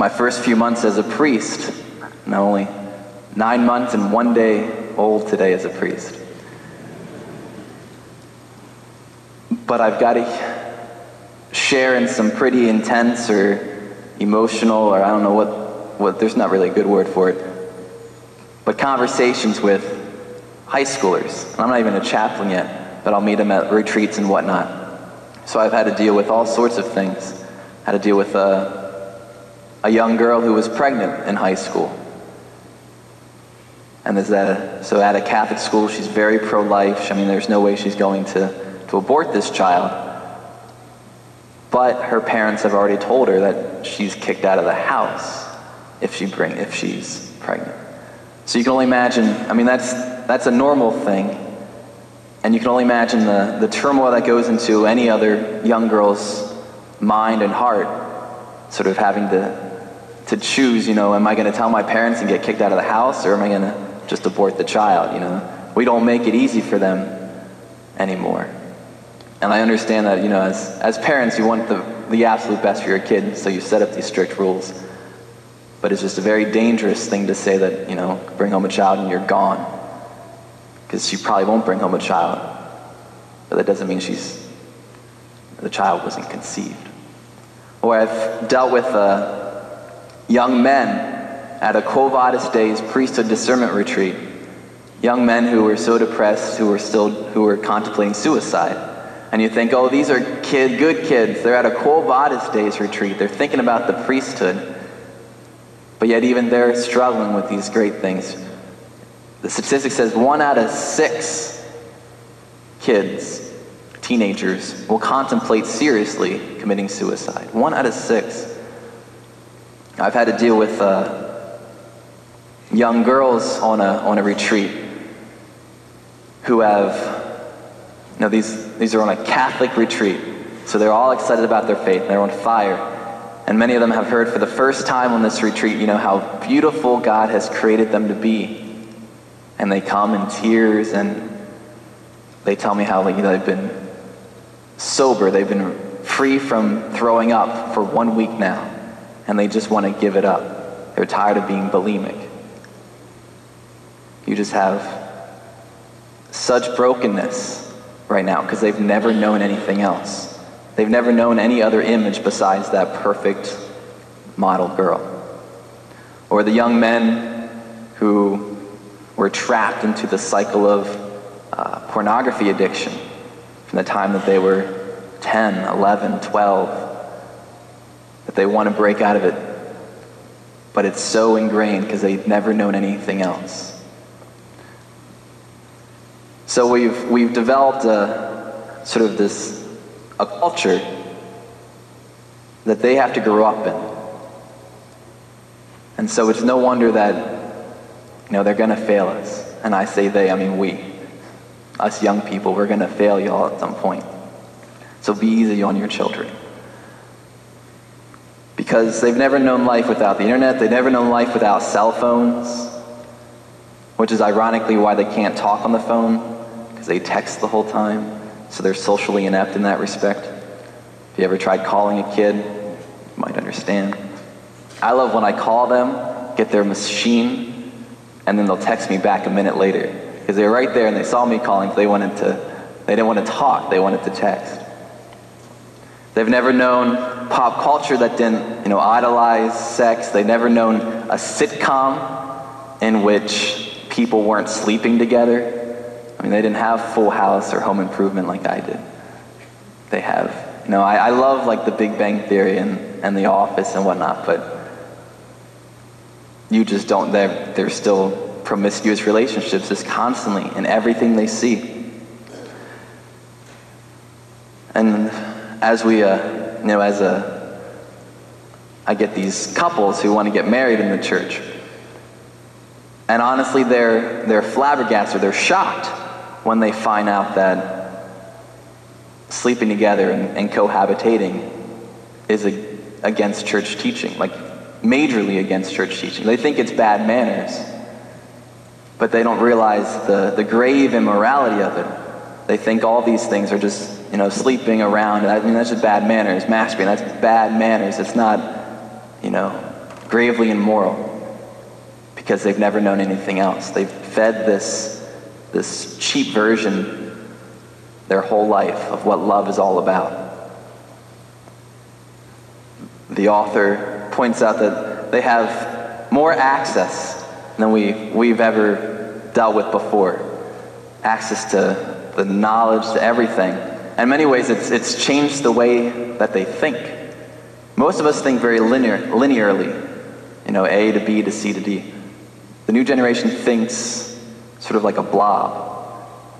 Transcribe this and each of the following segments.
my first few months as a priest. I'm only 9 months and 1 day old today as a priest. But I've got to share in some pretty intense or emotional, or I don't know what there's not really a good word for it, but conversations with high schoolers. And I'm not even a chaplain yet, but I'll meet them at retreats and whatnot. So I've had to deal with all sorts of things. I had to deal with a young girl who was pregnant in high school. And so at a Catholic school, she's very pro-life. I mean, there's no way she's going to abort this child. But her parents have already told her that she's kicked out of the house if she's pregnant. So you can only imagine, I mean, that's a normal thing. And you can only imagine the turmoil that goes into any other young girl's mind and heart, sort of having to choose, am I going to tell my parents and get kicked out of the house, or am I going to just abort the child, We don't make it easy for them anymore. And I understand that, as parents, you want the absolute best for your kid, so you set up these strict rules. But it's just a very dangerous thing to say that, bring home a child and you're gone. Because she probably won't bring home a child. But that doesn't mean the child wasn't conceived. Or I've dealt with young men at a Quo Vadis Days priesthood discernment retreat. Young men who were so depressed, who were contemplating suicide. And you think, oh, these are good kids. They're at a Quo Vadis Days retreat. They're thinking about the priesthood. But yet even they're struggling with these great things. The statistic says 1 out of 6 kids, teenagers, will contemplate seriously committing suicide. 1 out of 6. I've had to deal with young girls on a retreat who have, these are on a Catholic retreat, so they're all excited about their faith, they're on fire. And many of them have heard for the first time on this retreat, how beautiful God has created them to be. And they come in tears and they tell me how they've been sober, they've been free from throwing up for 1 week now, and they just want to give it up. They're tired of being bulimic. You just have such brokenness right now because they've never known anything else. They've never known any other image besides that perfect model girl. Or the young men who were trapped into the cycle of pornography addiction from the time that they were 10, 11, 12, that they want to break out of it, but it's so ingrained because they've never known anything else. So we've developed a culture that they have to grow up in. And so it's no wonder that they're going to fail us. And I say they, I mean we. Us young people, we're going to fail y'all at some point. So be easy on your children. Because they've never known life without the internet. They've never known life without cell phones. Which is ironically why they can't talk on the phone. Because they text the whole time. So they're socially inept in that respect. If you ever tried calling a kid, you might understand. I love when I call them, get their machine, and then they'll text me back a minute later. Because they were right there and they saw me calling, so they didn't want to talk, they wanted to text. They've never known pop culture that didn't, idolize sex. They've never known a sitcom in which people weren't sleeping together. I mean, they didn't have Full House or Home Improvement like I did. They have, I love like The Big Bang Theory and The Office and whatnot, but you just don't, they're still promiscuous relationships just constantly in everything they see. And as I get these couples who want to get married in the church, and honestly they're flabbergasted, they're shocked when they find out that sleeping together and cohabitating is against church teaching, like majorly against church teaching. They think it's bad manners, but they don't realize the grave immorality of it. They think all these things are just, sleeping around. I mean, that's just bad manners. Masturbating, that's bad manners. It's not, gravely immoral, because they've never known anything else. They've fed this cheap version their whole life of what love is all about. The author points out that they have more access than we've ever dealt with before. Access to the knowledge, to everything. And in many ways, it's changed the way that they think. Most of us think very linearly, A to B to C to D. The new generation thinks sort of like a blob.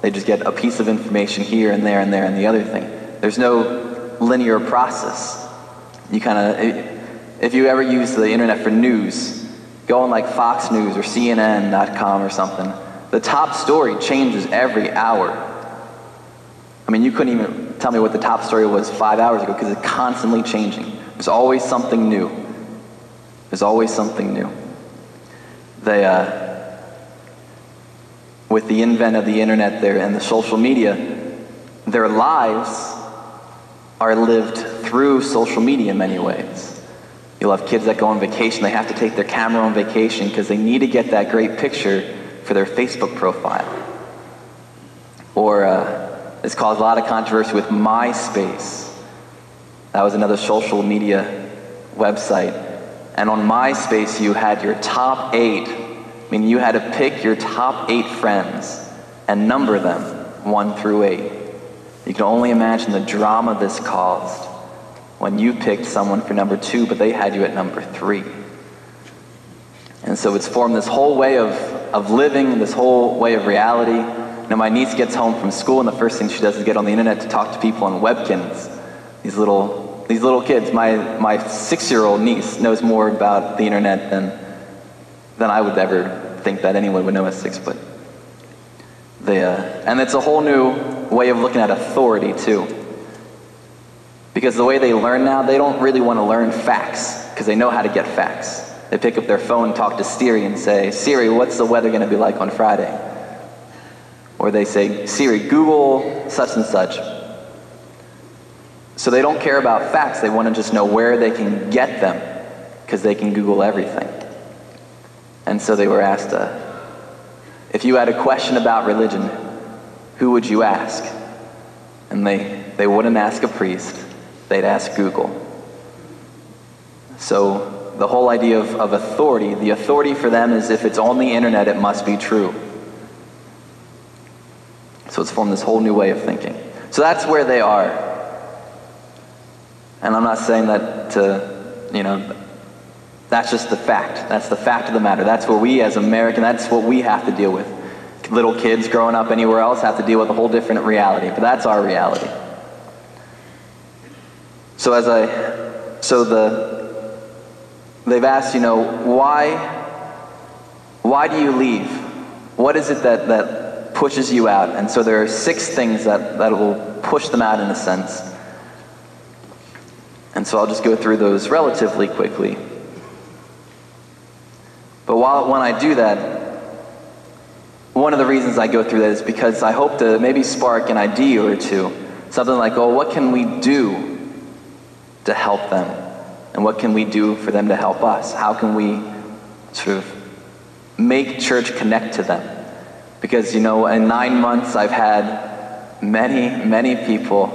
They just get a piece of information here and there and there and the other thing. There's no linear process. You if you ever use the internet for news, go on like Fox News or CNN.com or something, the top story changes every hour. I mean, you couldn't even tell me what the top story was 5 hours ago because it's constantly changing. There's always something new. There's always something new. With the advent of the internet there and the social media, their lives are lived through social media in many ways. You'll have kids that go on vacation, they have to take their camera on vacation because they need to get that great picture for their Facebook profile. Or it's caused a lot of controversy with MySpace. That was another social media website. And on MySpace, you had your top 8. I mean, you had to pick your top 8 friends and number them 1 through 8. You can only imagine the drama this caused when you picked someone for number 2, but they had you at number 3. And so it's formed this whole way of living, this whole way of reality. My niece gets home from school, and the first thing she does is get on the internet to talk to people on webkins. These little kids. My 6-year-old niece knows more about the internet than I would ever think that anyone would know at 6. But and it's a whole new way of looking at authority too. Because the way they learn now, they don't really want to learn facts because they know how to get facts. They pick up their phone, talk to Siri, and say, "Siri, what's the weather going to be like on Friday?" Or they say, "Siri, Google such and such." So they don't care about facts. They want to just know where they can get them because they can Google everything. And so they were asked, if you had a question about religion, who would you ask? And they wouldn't ask a priest. They'd ask Google. So the whole idea of authority, the authority for them is if it's on the internet, it must be true. So it's formed this whole new way of thinking. So that's where they are. And I'm not saying that that's just the fact. That's the fact of the matter. That's where we as Americans, that's what we have to deal with. Little kids growing up anywhere else have to deal with a whole different reality, but that's our reality. So they've asked, why do you leave? What is it that pushes you out? And so there are 6 things that will push them out in a sense. And so I'll just go through those relatively quickly. But when I do that, one of the reasons I go through that is because I hope to maybe spark an idea or two. Something like, what can we do to help them? And what can we do for them to help us? How can we sort of make church connect to them? Because, in 9 months I've had many people,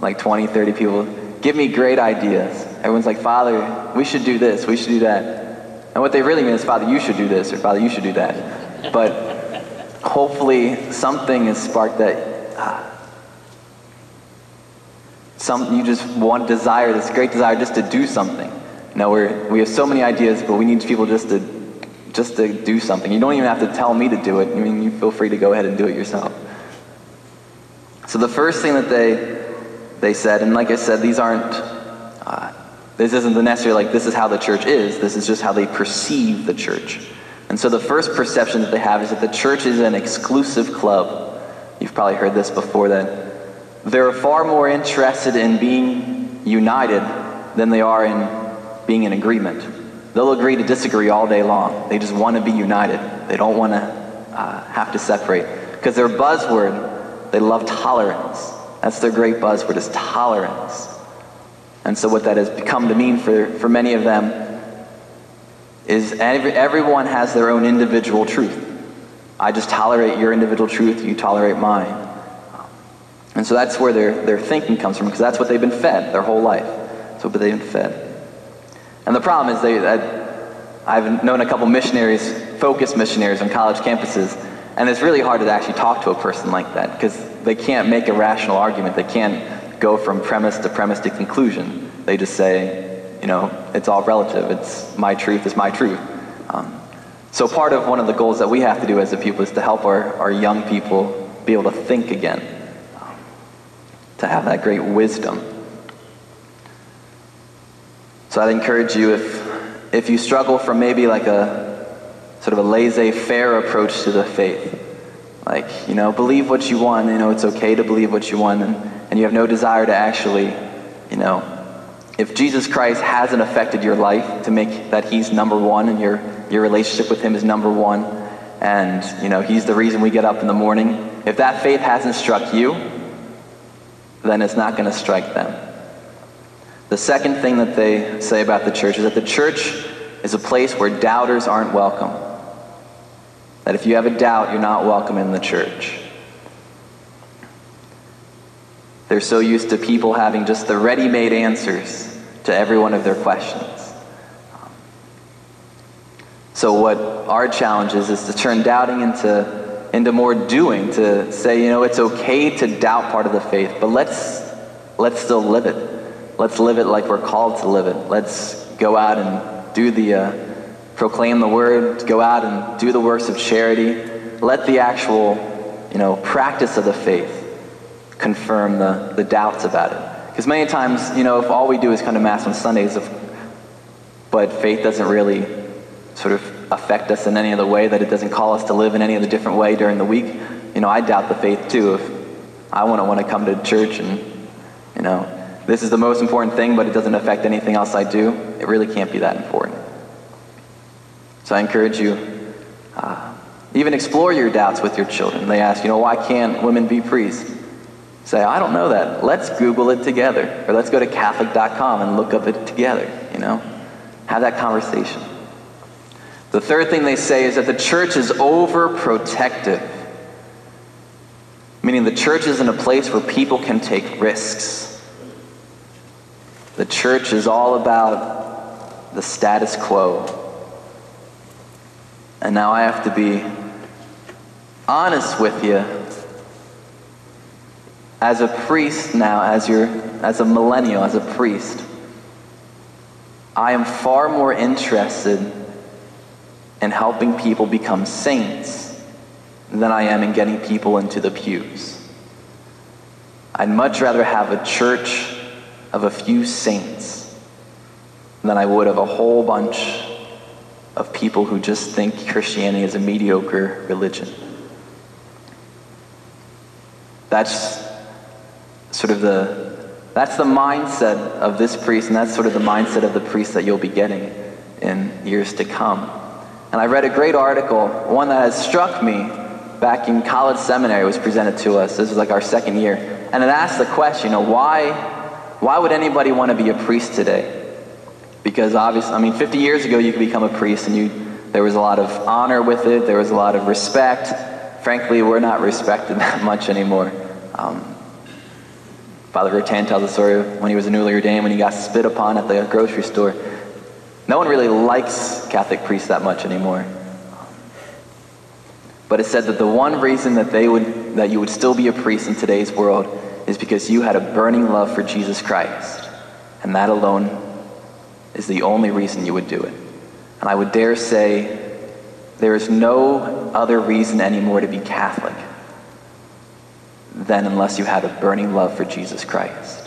like 20, 30 people, give me great ideas. Everyone's like, "Father, we should do this, we should do that." And what they really mean is, "Father, you should do this," or "Father, you should do that." But hopefully something is sparked that you just want desire, this great desire just to do something. We have so many ideas, but we need people just to do something. You don't even have to tell me to do it. I mean, you feel free to go ahead and do it yourself. So the first thing that they said, and like I said, this isn't necessarily like this is how the church is, this is just how they perceive the church. And so the first perception that they have is that the church is an exclusive club. You've probably heard this before, that they're far more interested in being united than they are in being in agreement. They'll agree to disagree all day long. They just want to be united. They don't want to have to separate. Because their buzzword, they love tolerance. That's their great buzzword, is tolerance. And so what that has become to mean for many of them is everyone has their own individual truth. I just tolerate your individual truth, you tolerate mine. And so that's where their thinking comes from, because that's what they've been fed their whole life. That's what they've been fed. And the problem is I've known a couple missionaries, focused missionaries on college campuses, and it's really hard to actually talk to a person like that, because they can't make a rational argument. They can't go from premise to conclusion. They just say, it's all relative. It's my truth is my truth. So part of one of the goals that we have to do as a people is to help our young people be able to think again, to have that great wisdom. So I'd encourage you, if you struggle from maybe like a sort of a laissez-faire approach to the faith, like, believe what you want, it's okay to believe what you want, and you have no desire to actually, if Jesus Christ hasn't affected your life to make that he's number one and your relationship with him is number one, and he's the reason we get up in the morning, if that faith hasn't struck you, then it's not going to strike them. The second thing that they say about the church is that the church is a place where doubters aren't welcome. That if you have a doubt, you're not welcome in the church. They're so used to people having just the ready-made answers to every one of their questions. So what our challenge is to turn doubting into more doing, to say, it's okay to doubt part of the faith, but let's still live it. Let's live it like we're called to live it. Let's go out and do proclaim the word, go out and do the works of charity. Let the actual, practice of the faith confirm the doubts about it. Because many times, if all we do is come to Mass on Sundays, but faith doesn't really sort of affect us in any other way, that it doesn't call us to live in any other different way during the week, I doubt the faith too. If I wouldn't want to come to church and, this is the most important thing, but it doesn't affect anything else I do, it really can't be that important. So I encourage you, even explore your doubts with your children. They ask, why can't women be priests? Say, I don't know that. Let's Google it together. Or let's go to Catholic.com and look up it together, Have that conversation. The third thing they say is that the church is overprotective. Meaning the church isn't a place where people can take risks. The church is all about the status quo. And now I have to be honest with you. As a priest now, as a millennial, as a priest, I am far more interested in helping people become saints than I am in getting people into the pews. I'd much rather have a church of a few saints than I would of a whole bunch of people who just think Christianity is a mediocre religion. That's sort of that's the mindset of this priest, and that's sort of the mindset of the priest that you'll be getting in years to come. And I read a great article, one that has struck me back in college seminary. It was presented to us. This was like our second year. And it asked the question, why would anybody want to be a priest today? Because obviously, 50 years ago you could become a priest and there was a lot of honor with it, there was a lot of respect. Frankly, we're not respected that much anymore. Father Rutan tells the story of when he was a newly ordained, when he got spit upon at the grocery store. No one really likes Catholic priests that much anymore. But it said that the one reason that you would still be a priest in today's world is because you had a burning love for Jesus Christ. And that alone is the only reason you would do it. And I would dare say there is no other reason anymore to be Catholic than unless you had a burning love for Jesus Christ.